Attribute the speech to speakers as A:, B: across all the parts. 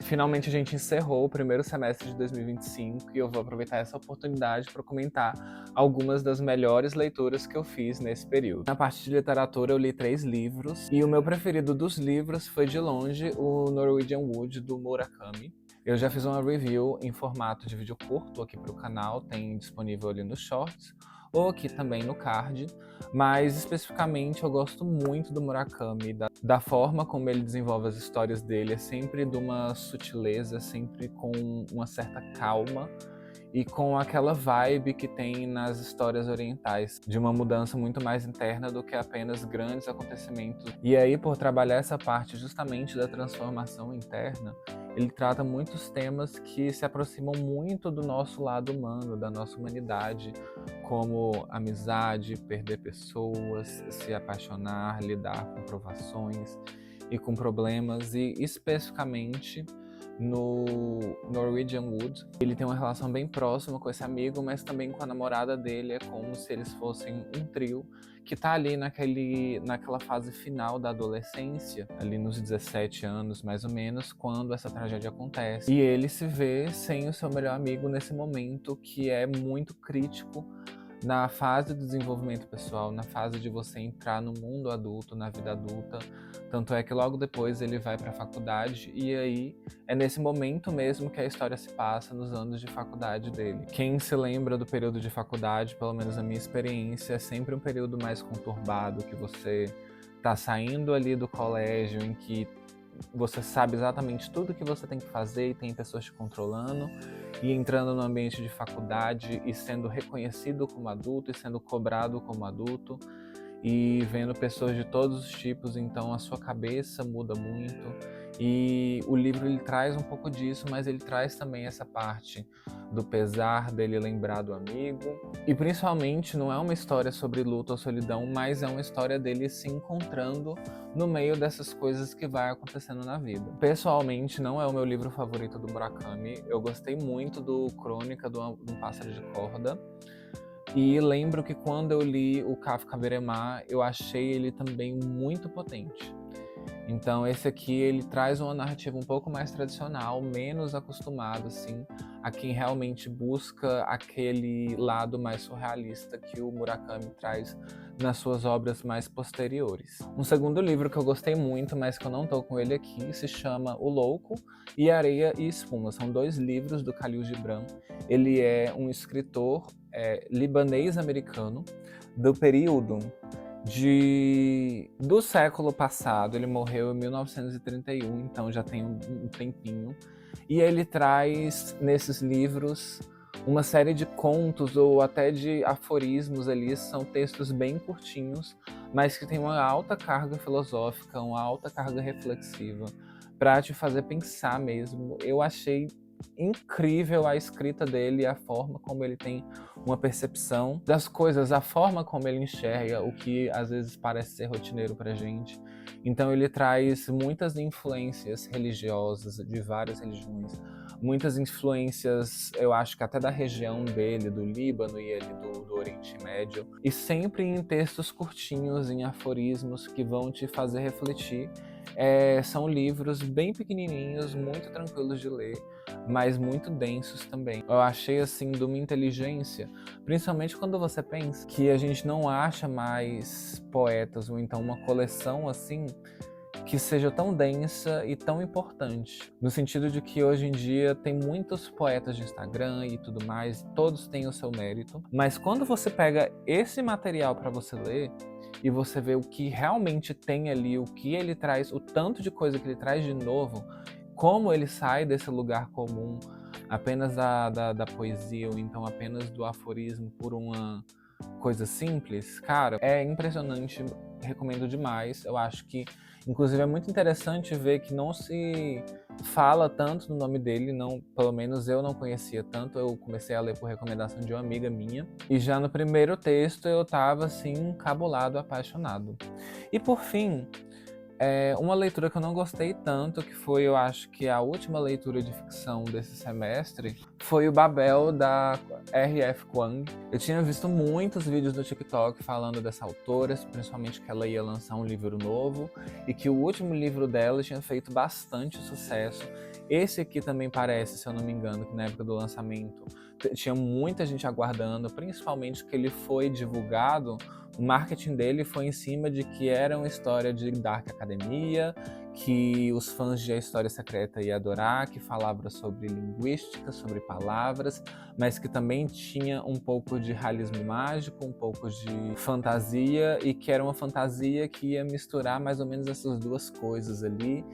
A: Finalmente a gente encerrou o primeiro semestre de 2025 e eu vou aproveitar essa oportunidade para comentar algumas das melhores leituras que eu fiz nesse período. Na parte de literatura eu li 3 livros e o meu preferido dos livros foi de longe o Norwegian Wood do Murakami. Eu já fiz uma review em formato de vídeo curto aqui para o canal, tem disponível ali nos shorts ou aqui também no card, mas especificamente eu gosto muito do Murakami, da forma como ele desenvolve as histórias dele, é sempre de uma sutileza, sempre com uma certa calma e com aquela vibe que tem nas histórias orientais, de uma mudança muito mais interna do que apenas grandes acontecimentos. E aí, por trabalhar essa parte justamente da transformação interna, ele trata muitos temas que se aproximam muito do nosso lado humano, da nossa humanidade, como amizade, perder pessoas, se apaixonar, lidar com provações e com problemas, e especificamente no Norwegian Wood. Ele tem uma relação bem próxima com esse amigo, mas também com a namorada dele, é como se eles fossem um trio que tá ali naquela fase final da adolescência, ali nos 17 anos mais ou menos, quando essa tragédia acontece. E ele se vê sem o seu melhor amigo nesse momento que é muito crítico na fase do desenvolvimento pessoal, na fase de você entrar no mundo adulto, na vida adulta. Tanto é que logo depois ele vai para a faculdade e aí é nesse momento mesmo que a história se passa, nos anos de faculdade dele. Quem se lembra do período de faculdade, pelo menos na minha experiência, é sempre um período mais conturbado, que você tá saindo ali do colégio, em que você sabe exatamente tudo que você tem que fazer e tem pessoas te controlando, e entrando no ambiente de faculdade e sendo reconhecido como adulto e sendo cobrado como adulto e vendo pessoas de todos os tipos, então a sua cabeça muda muito. E o livro ele traz um pouco disso, mas ele traz também essa parte do pesar dele lembrar do amigo. E principalmente não é uma história sobre luta ou solidão, mas é uma história dele se encontrando no meio dessas coisas que vai acontecendo na vida. Pessoalmente, não é o meu livro favorito do Murakami. Eu gostei muito do Crônica de um Pássaro de Corda. E lembro que quando eu li o Kafka Veremá, eu achei ele também muito potente. Então esse aqui ele traz uma narrativa um pouco mais tradicional, menos acostumado assim a quem realmente busca aquele lado mais surrealista que o Murakami traz nas suas obras mais posteriores. Um segundo livro que eu gostei muito, mas que eu não tô com ele aqui, se chama O Louco e Areia e Espuma. São 2 livros do Khalil Gibran. Ele é um escritor libanês-americano do período do século passado. Ele morreu em 1931, então já tem um tempinho. E ele traz nesses livros uma série de contos ou até de aforismos ali, são textos bem curtinhos, mas que tem uma alta carga filosófica, uma alta carga reflexiva, para te fazer pensar mesmo. Eu achei incrível a escrita dele, a forma como ele tem uma percepção das coisas, a forma como ele enxerga o que às vezes parece ser rotineiro pra gente. Então ele traz muitas influências religiosas de várias religiões, muitas influências, eu acho que até da região dele, do Líbano e ali do Oriente Médio, e sempre em textos curtinhos, em aforismos que vão te fazer refletir. São livros bem pequenininhos, muito tranquilos de ler, mas muito densos também. Eu achei assim de uma inteligência, principalmente quando você pensa que a gente não acha mais poetas ou então uma coleção assim que seja tão densa e tão importante, no sentido de que hoje em dia tem muitos poetas de Instagram e tudo mais, todos têm o seu mérito, mas quando você pega esse material para você ler e você vê o que realmente tem ali, o que ele traz, o tanto de coisa que ele traz de novo, como ele sai desse lugar comum apenas da poesia ou então apenas do aforismo por uma coisa simples, cara, é impressionante, recomendo demais. Eu acho que, inclusive, é muito interessante ver que não se fala tanto no nome dele, não, pelo menos eu não conhecia tanto, eu comecei a ler por recomendação de uma amiga minha, e já no primeiro texto eu tava, assim, encabulado, apaixonado. E por fim, uma leitura que eu não gostei tanto, que foi, eu acho que a última leitura de ficção desse semestre, foi o Babel, da R.F. Kuang. Eu tinha visto muitos vídeos no TikTok falando dessa autora, principalmente que ela ia lançar um livro novo, e que o último livro dela tinha feito bastante sucesso, Esse aqui também parece, se eu não me engano, que na época do lançamento tinha muita gente aguardando, principalmente que ele foi divulgado, o marketing dele foi em cima de que era uma história de Dark Academia, que os fãs de A História Secreta iam adorar, que falava sobre linguística, sobre palavras, mas que também tinha um pouco de realismo mágico, um pouco de fantasia, e que era uma fantasia que ia misturar mais ou menos essas duas coisas ali,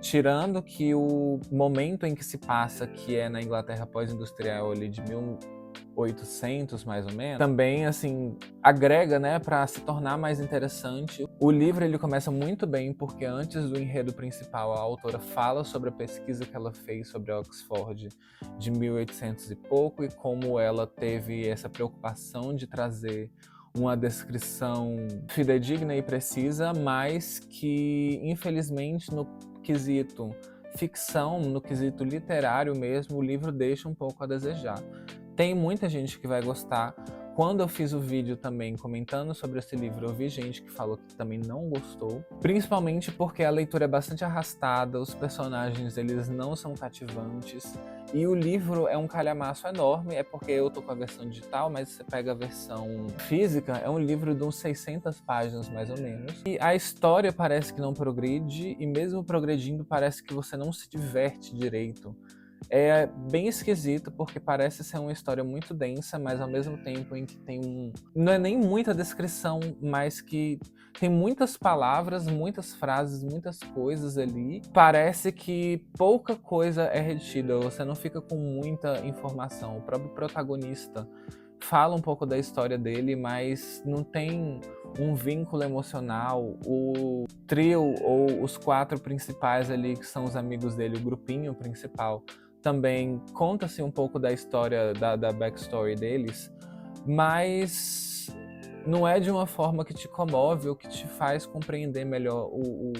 A: tirando que o momento em que se passa, que é na Inglaterra pós-industrial ali de 1800 mais ou menos, também assim agrega, né, para se tornar mais interessante. O livro ele começa muito bem porque antes do enredo principal a autora fala sobre a pesquisa que ela fez sobre Oxford de 1800 e pouco e como ela teve essa preocupação de trazer uma descrição fidedigna e precisa, mas que infelizmente no quesito ficção, no quesito literário mesmo, o livro deixa um pouco a desejar. Tem muita gente que vai gostar. Quando eu fiz o vídeo também comentando sobre esse livro, eu vi gente que falou que também não gostou. Principalmente porque a leitura é bastante arrastada, os personagens eles não são cativantes. E o livro é um calhamaço enorme, é porque eu tô com a versão digital, mas você pega a versão física, é um livro de uns 600 páginas mais ou menos. E a história parece que não progride, e mesmo progredindo parece que você não se diverte direito. É bem esquisito, porque parece ser uma história muito densa, mas ao mesmo tempo em que tem não é nem muita descrição, mas que tem muitas palavras, muitas frases, muitas coisas ali. Parece que pouca coisa é retida, você não fica com muita informação. O próprio protagonista fala um pouco da história dele, mas não tem um vínculo emocional. O trio, ou os 4 principais ali, que são os amigos dele, o grupinho principal, também conta-se um pouco da história, da backstory deles, mas não é de uma forma que te comove ou que te faz compreender melhor o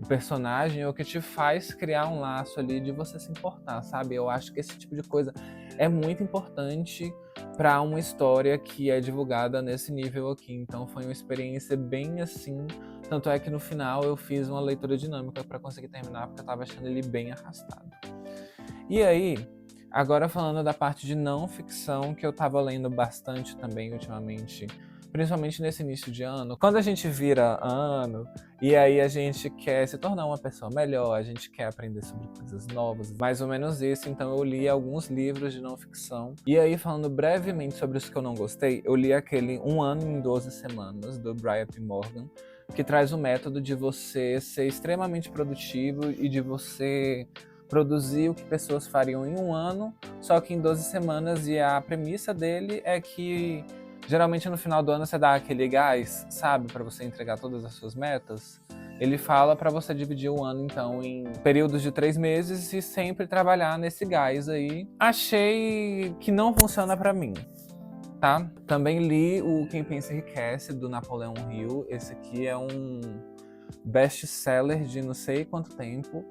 A: personagem ou que te faz criar um laço ali de você se importar, sabe? Eu acho que esse tipo de coisa é muito importante para uma história que é divulgada nesse nível aqui. Então foi uma experiência bem assim. Tanto é que no final eu fiz uma leitura dinâmica para conseguir terminar, porque eu estava achando ele bem arrastado. E aí, agora falando da parte de não ficção, que eu tava lendo bastante também ultimamente, principalmente nesse início de ano, quando a gente vira ano e aí a gente quer se tornar uma pessoa melhor, a gente quer aprender sobre coisas novas, mais ou menos isso. Então eu li alguns livros de não ficção. E aí, falando brevemente sobre os que eu não gostei, eu li aquele Um Ano em 12 Semanas, do Brian P. Morgan, que traz o método de você ser extremamente produtivo e de você produzir o que pessoas fariam em um ano, só que em 12 semanas, e a premissa dele é que geralmente no final do ano você dá aquele gás, sabe, para você entregar todas as suas metas. Ele fala para você dividir o ano então em períodos de 3 meses e sempre trabalhar nesse gás aí. Achei que não funciona para mim, tá? Também li o Quem Pensa Enriquece, do Napoleão Hill. Esse aqui é um best-seller de não sei quanto tempo.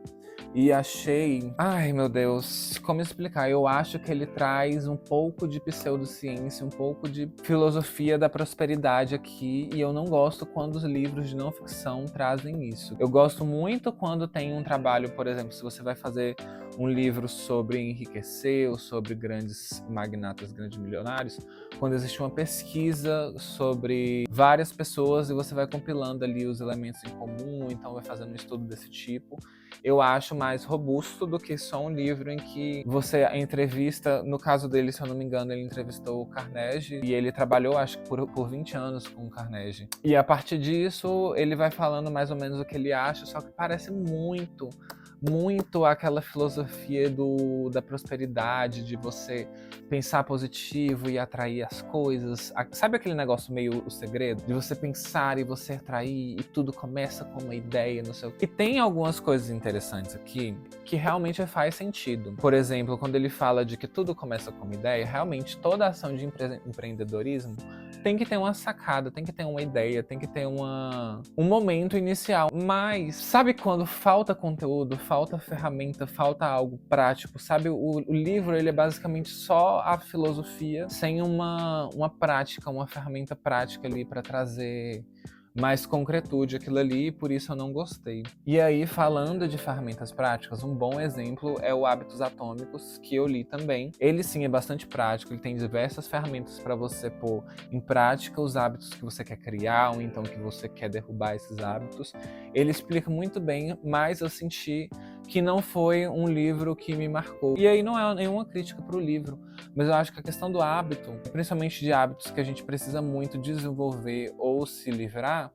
A: E achei... Ai, meu Deus, como explicar? Eu acho que ele traz um pouco de pseudociência, um pouco de filosofia da prosperidade aqui, e eu não gosto quando os livros de não ficção trazem isso. Eu gosto muito quando tem um trabalho, por exemplo, se você vai fazer um livro sobre enriquecer ou sobre grandes magnatas, grandes milionários, quando existe uma pesquisa sobre várias pessoas e você vai compilando ali os elementos em comum, então vai fazendo um estudo desse tipo. Eu acho mais robusto do que só um livro em que você entrevista, no caso dele, se eu não me engano, ele entrevistou o Carnegie e ele trabalhou, acho que por 20 anos com o Carnegie. E a partir disso, ele vai falando mais ou menos o que ele acha, só que parece muito aquela filosofia da prosperidade, de você pensar positivo e atrair as coisas. Sabe aquele negócio meio O Segredo? De você pensar e você atrair e tudo começa com uma ideia, não sei o quê. E tem algumas coisas interessantes aqui que realmente faz sentido. Por exemplo, quando ele fala de que tudo começa com uma ideia, realmente toda ação de empreendedorismo tem que ter uma sacada, tem que ter uma ideia, tem que ter um momento inicial. Mas sabe quando falta conteúdo, falta ferramenta, falta algo prático, sabe? O livro ele é basicamente só a filosofia sem uma prática, uma ferramenta prática ali para trazer mais concretude aquilo ali, e por isso eu não gostei. E aí, falando de ferramentas práticas, um bom exemplo é o Hábitos Atômicos, que eu li também. Ele sim é bastante prático, ele tem diversas ferramentas para você pôr em prática os hábitos que você quer criar, ou então que você quer derrubar esses hábitos. Ele explica muito bem, mas eu senti que não foi um livro que me marcou. E aí não é nenhuma crítica para o livro, mas eu acho que a questão do hábito, principalmente de hábitos que a gente precisa muito desenvolver ou se livrar,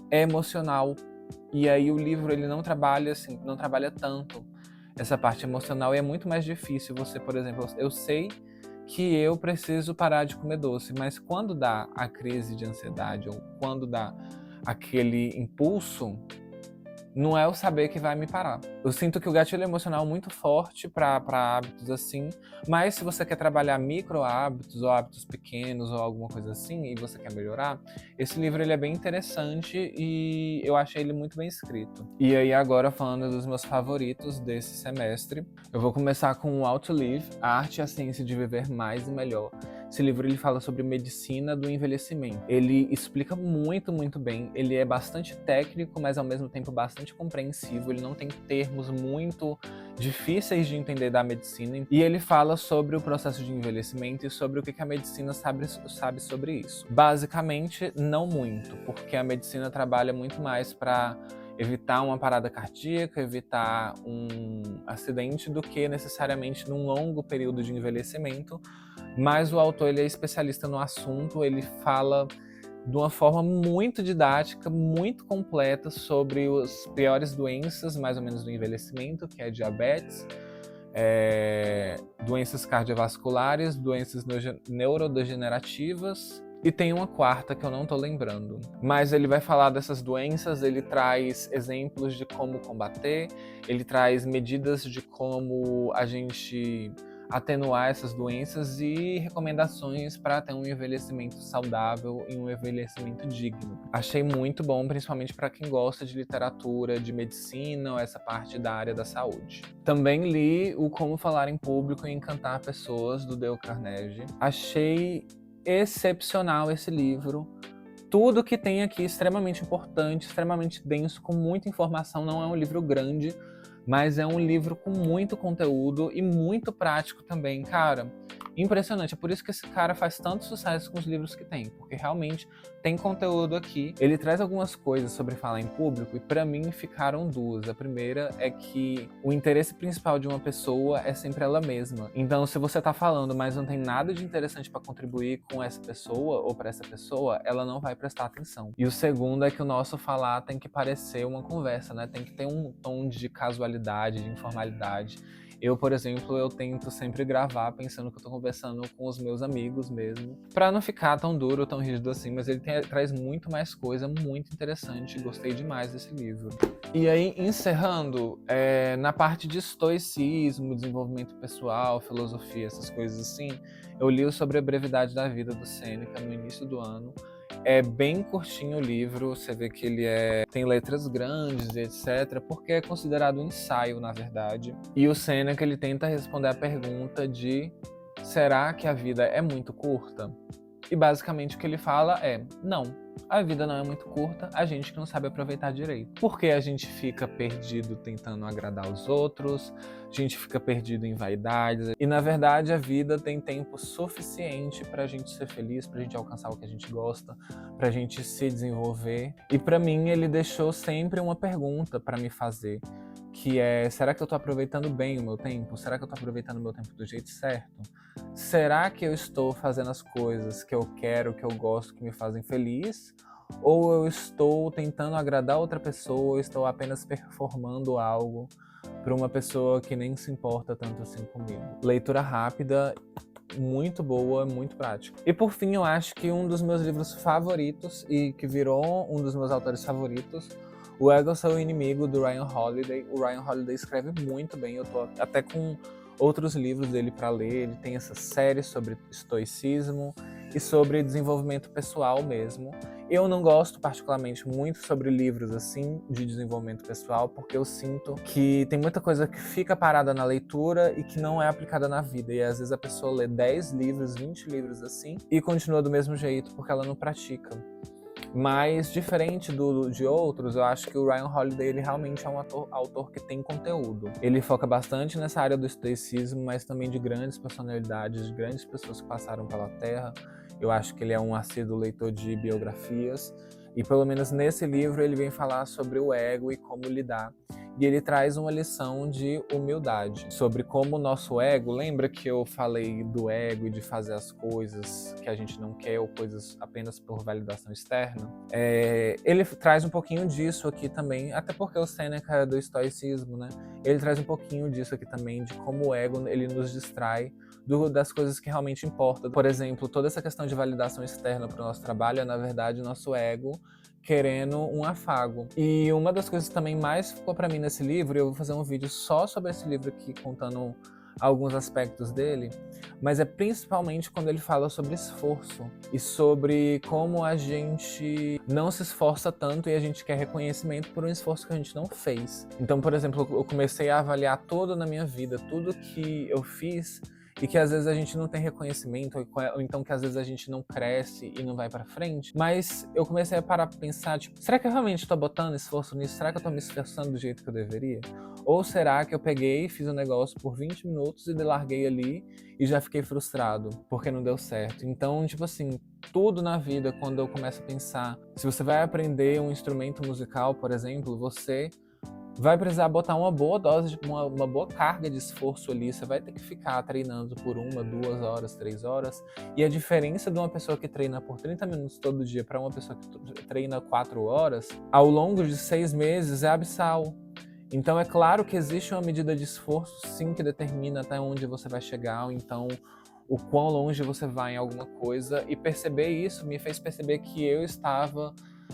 A: é emocional. E aí o livro ele não trabalha assim, não trabalha tanto essa parte emocional e é muito mais difícil você, por exemplo, eu sei que eu preciso parar de comer doce, mas quando dá a crise de ansiedade ou quando dá aquele impulso, não é o saber que vai me parar. Eu sinto que o gatilho emocional é muito forte para hábitos assim, mas se você quer trabalhar micro hábitos ou hábitos pequenos ou alguma coisa assim e você quer melhorar, esse livro ele é bem interessante e eu achei ele muito bem escrito. E aí agora falando dos meus favoritos desse semestre, eu vou começar com o How to Live, a arte e a ciência de viver mais e melhor. Esse livro ele fala sobre medicina do envelhecimento. Ele explica muito bem. Ele é bastante técnico, mas ao mesmo tempo bastante compreensível. Ele não tem termos muito difíceis de entender da medicina. E ele fala sobre o processo de envelhecimento e sobre o que a medicina sabe sobre isso. Basicamente, não muito, porque a medicina trabalha muito mais para evitar uma parada cardíaca, evitar um acidente, do que necessariamente num longo período de envelhecimento. Mas o autor ele é especialista no assunto, ele fala de uma forma muito didática, muito completa sobre as piores doenças, mais ou menos do envelhecimento, que é diabetes, doenças cardiovasculares, doenças neurodegenerativas, e tem uma quarta que eu não tô lembrando. Mas ele vai falar dessas doenças, ele traz exemplos de como combater, ele traz medidas de como a gente atenuar essas doenças e recomendações para ter um envelhecimento saudável e um envelhecimento digno. Achei muito bom, principalmente para quem gosta de literatura, de medicina ou essa parte da área da saúde. Também li o Como Falar em Público e Encantar Pessoas, do Dale Carnegie. Achei excepcional esse livro. Tudo que tem aqui é extremamente importante, extremamente denso, com muita informação. Não é um livro grande, mas é um livro com muito conteúdo e muito prático também, cara. Impressionante, é por isso que esse cara faz tanto sucesso com os livros que tem, porque realmente tem conteúdo aqui. Ele traz algumas coisas sobre falar em público e pra mim ficaram duas. A primeira é que o interesse principal de uma pessoa é sempre ela mesma. Então, se você tá falando, mas não tem nada de interessante pra contribuir com essa pessoa ou pra essa pessoa, ela não vai prestar atenção. E o segundo é que o nosso falar tem que parecer uma conversa, né? Tem que ter um tom de casualidade, de informalidade. Eu, por exemplo, eu tento sempre gravar pensando que eu tô conversando com os meus amigos mesmo, pra não ficar tão duro, tão rígido assim, mas ele traz muito mais coisa, muito interessante, gostei demais desse livro. E aí, encerrando, na parte de estoicismo, desenvolvimento pessoal, filosofia, essas coisas assim, eu li sobre a brevidade da vida do Sêneca no início do ano. É bem curtinho o livro, você vê que ele tem letras grandes e etc, porque é considerado um ensaio, na verdade. E o Sêneca, ele tenta responder a pergunta de: será que a vida é muito curta? E basicamente o que ele fala é: não, a vida não é muito curta, a gente que não sabe aproveitar direito. Porque a gente fica perdido tentando agradar os outros, a gente fica perdido em vaidades. E na verdade a vida tem tempo suficiente pra gente ser feliz, pra gente alcançar o que a gente gosta, pra gente se desenvolver. E pra mim ele deixou sempre uma pergunta pra me fazer, que é: será que eu tô aproveitando bem o meu tempo? Será que eu tô aproveitando o meu tempo do jeito certo? Será que eu estou fazendo as coisas que eu quero, que eu gosto, que me fazem feliz? Ou eu estou tentando agradar outra pessoa, ou estou apenas performando algo para uma pessoa que nem se importa tanto assim comigo? Leitura rápida, muito boa, muito prática. E por fim, eu acho que um dos meus livros favoritos, e que virou um dos meus autores favoritos, O Ego é o Seu Inimigo, do Ryan Holiday. O Ryan Holiday escreve muito bem, eu tô até com outros livros dele para ler. Ele tem essa série sobre estoicismo e sobre desenvolvimento pessoal mesmo. Eu não gosto particularmente muito sobre livros assim de desenvolvimento pessoal, porque eu sinto que tem muita coisa que fica parada na leitura e que não é aplicada na vida. E às vezes a pessoa lê 10 livros, 20 livros assim e continua do mesmo jeito porque ela não pratica. Mas, diferente de outros, eu acho que o Ryan Holiday, ele realmente é um autor que tem conteúdo. Ele foca bastante nessa área do estoicismo, mas também de grandes personalidades, de grandes pessoas que passaram pela Terra. Eu acho que ele é um assíduo leitor de biografias. E pelo menos nesse livro ele vem falar sobre o ego e como lidar. E ele traz uma lição de humildade sobre como o nosso ego, lembra que eu falei do ego e de fazer as coisas que a gente não quer ou coisas apenas por validação externa? Ele traz um pouquinho disso aqui também, até porque o Sêneca é do estoicismo, né? Ele traz um pouquinho disso aqui também, de como o ego ele nos distrai das coisas que realmente importam. Por exemplo, toda essa questão de validação externa para o nosso trabalho é, na verdade, nosso ego querendo um afago. E uma das coisas que também mais ficou para mim nesse livro, eu vou fazer um vídeo só sobre esse livro aqui, contando alguns aspectos dele, mas é principalmente quando ele fala sobre esforço e sobre como a gente não se esforça tanto e a gente quer reconhecimento por um esforço que a gente não fez. Então, por exemplo, eu comecei a avaliar tudo na minha vida, tudo que eu fiz, e que às vezes a gente não tem reconhecimento, ou então que às vezes a gente não cresce e não vai pra frente. Mas eu comecei a parar pra pensar, tipo, será que eu realmente tô botando esforço nisso? Será que eu tô me esforçando do jeito que eu deveria? Ou será que eu peguei e fiz um negócio por 20 minutos e larguei ali e já fiquei frustrado porque não deu certo? Então, tipo assim, tudo na vida, quando eu começo a pensar, se você vai aprender um instrumento musical, por exemplo, você vai precisar botar uma boa dose, uma boa carga de esforço ali. Você vai ter que ficar treinando por 1, 2 horas, 3 horas. E a diferença de uma pessoa que treina por 30 minutos todo dia para uma pessoa que treina 4 horas, ao longo de 6 meses, é abissal. Então é claro que existe uma medida de esforço, sim, que determina até onde você vai chegar, ou então o quão longe você vai em alguma coisa. E perceber isso me fez perceber que eu estava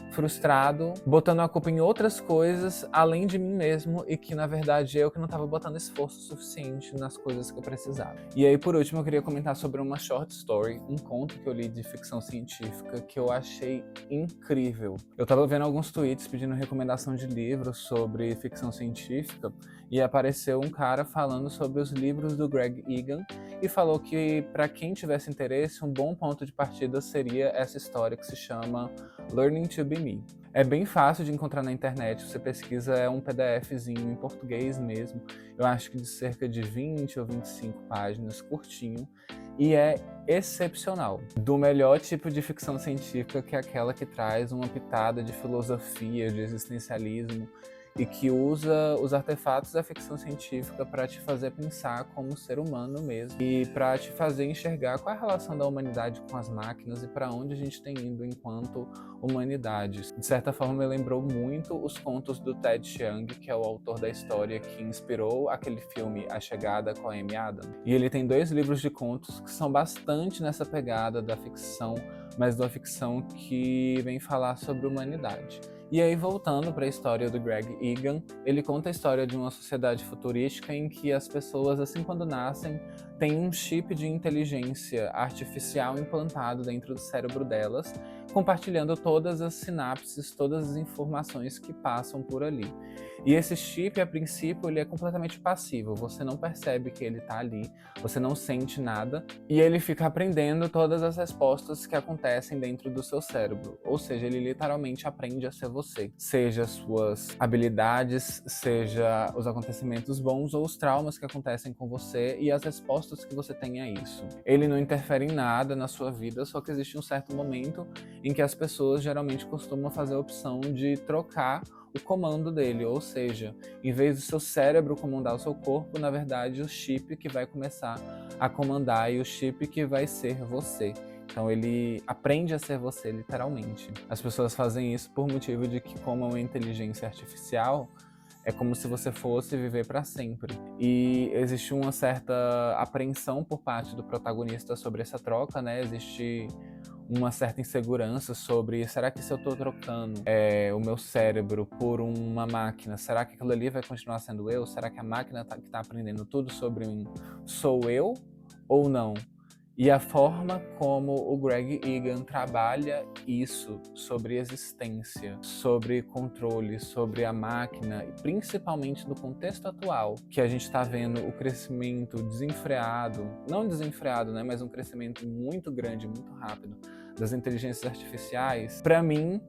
A: frustrado, botando a culpa em outras coisas além de mim mesmo, e que na verdade eu que não estava botando esforço suficiente nas coisas que eu precisava. E aí, por último, eu queria comentar sobre uma short story, um conto que eu li de ficção científica que eu achei incrível. Eu tava vendo alguns tweets pedindo recomendação de livros sobre ficção científica e apareceu um cara falando sobre os livros do Greg Egan e falou que, para quem tivesse interesse, um bom ponto de partida seria essa história que se chama Learning to Be Me. É bem fácil de encontrar na internet, você pesquisa, é um PDFzinho em português mesmo, eu acho que de cerca de 20 ou 25 páginas, curtinho, e é excepcional. Do melhor tipo de ficção científica, que é aquela que traz uma pitada de filosofia, de existencialismo, e que usa os artefatos da ficção científica para te fazer pensar como ser humano mesmo e para te fazer enxergar qual é a relação da humanidade com as máquinas e para onde a gente tem ido enquanto humanidade. De certa forma, me lembrou muito os contos do Ted Chiang, que é o autor da história que inspirou aquele filme A Chegada com a Amy Adams. E ele tem 2 livros de contos que são bastante nessa pegada da ficção, mas da ficção que vem falar sobre humanidade. E aí, voltando para a história do Greg Egan, ele conta a história de uma sociedade futurística em que as pessoas, assim quando nascem, têm um chip de inteligência artificial implantado dentro do cérebro delas, compartilhando todas as sinapses, todas as informações que passam por ali. E esse chip, a princípio, ele é completamente passivo, você não percebe que ele está ali, você não sente nada, e ele fica aprendendo todas as respostas que acontecem dentro do seu cérebro. Ou seja, ele literalmente aprende a ser você. Seja suas habilidades, seja os acontecimentos bons ou os traumas que acontecem com você e as respostas que você tem a isso. Ele não interfere em nada na sua vida, só que existe um certo momento em que as pessoas geralmente costumam fazer a opção de trocar o comando dele, ou seja, em vez do seu cérebro comandar o seu corpo, na verdade o chip que vai começar a comandar e o chip que vai ser você. Então ele aprende a ser você, literalmente. As pessoas fazem isso por motivo de que, como é uma inteligência artificial, é como se você fosse viver para sempre. E existe uma certa apreensão por parte do protagonista sobre essa troca, né? Existe uma certa insegurança sobre, será que se eu estou trocando o meu cérebro por uma máquina, será que aquilo ali vai continuar sendo eu? Será que a máquina que está aprendendo tudo sobre mim sou eu ou não? E a forma como o Greg Egan trabalha isso sobre existência, sobre controle, sobre a máquina, e principalmente no contexto atual, que a gente está vendo o crescimento desenfreado, não desenfreado, né, mas um crescimento muito grande, muito rápido das inteligências artificiais, para mim,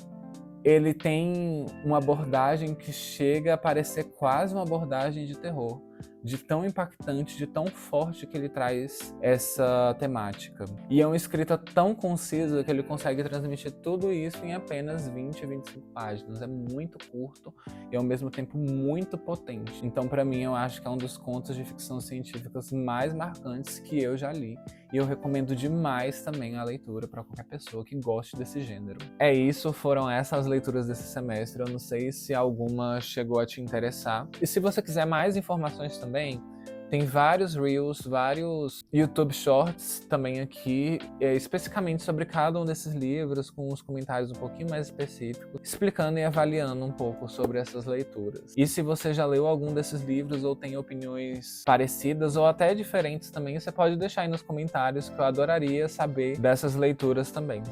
A: ele tem uma abordagem que chega a parecer quase uma abordagem de terror, de tão impactante, de tão forte que ele traz essa temática. E é uma escrita tão concisa que ele consegue transmitir tudo isso em apenas 20, 25 páginas. É muito curto e ao mesmo tempo muito potente. Então, para mim, eu acho que é um dos contos de ficção científica mais marcantes que eu já li. E eu recomendo demais também a leitura para qualquer pessoa que goste desse gênero. É isso, foram essas leituras desse semestre. Eu não sei se alguma chegou a te interessar. E se você quiser mais informações também, tem vários Reels, vários YouTube Shorts também aqui, especificamente sobre cada um desses livros, com os comentários um pouquinho mais específicos, explicando e avaliando um pouco sobre essas leituras. E se você já leu algum desses livros ou tem opiniões parecidas ou até diferentes também, você pode deixar aí nos comentários, que eu adoraria saber dessas leituras também.